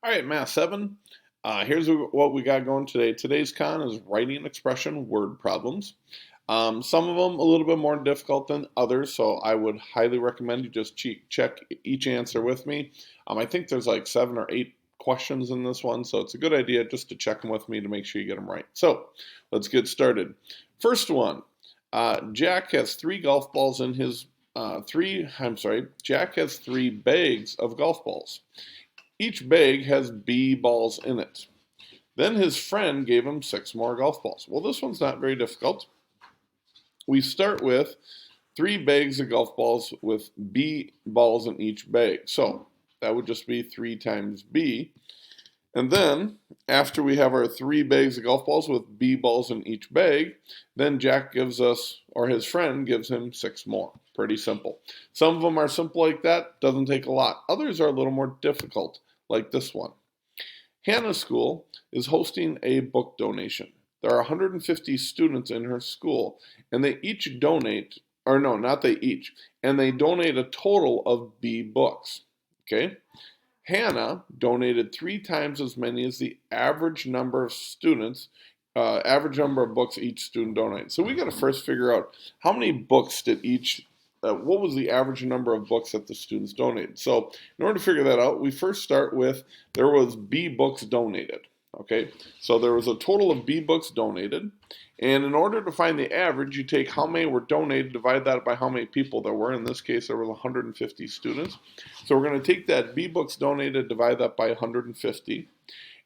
All right, Math 7. Here's what we got going today. Today's con is writing expression word problems. Some of them a little bit more difficult than others, so I would highly recommend you just check each answer with me. I think there's like 7 or 8 questions in this one, so it's a good idea just to check them with me to make sure you get them right. So let's get started. First one, Jack has 3 golf balls in his Jack has 3 bags of golf balls. Each bag has B balls in it. Then his friend gave him 6 more golf balls. Well, this one's not very difficult. We start with 3 bags of golf balls with B balls in each bag. So that would just be 3 times B. And then, after we have our 3 bags of golf balls with B balls in each bag, then Jack gives us, or his friend gives him 6 more. Pretty simple. Some of them are simple like that, doesn't take a lot. Others are a little more difficult, like this one. Hannah's school is hosting a book donation. There are 150 students in her school, and they each donate, or no, not they each, and they donate a total of B books. Okay? Hannah donated 3 times as many as the average number of students, average number of books each student donated. So we got to first figure out how many books did what was the average number of books that the students donated. So in order to figure that out, we first start with there was B books donated. Okay, so there was a total of B books donated, and in order to find the average, you take how many were donated, divide that by how many people there were. In this case, there were 150 students. So we're going to take that B books donated, divide that by 150,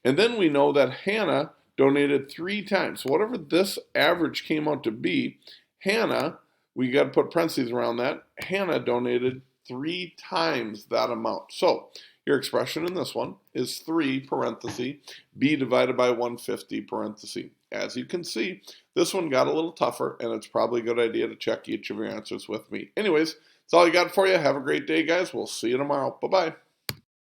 and then we know that Hannah donated 3 times. So whatever this average came out to be, Hannah, we got to put parentheses around that. Hannah donated 3 times that amount. So your expression in this one is 3 parenthesis B divided by 150 parenthesis. As you can see, this one got a little tougher, and it's probably a good idea to check each of your answers with me. Anyways, that's all I got for you. Have a great day, guys. We'll see you tomorrow. Bye-bye.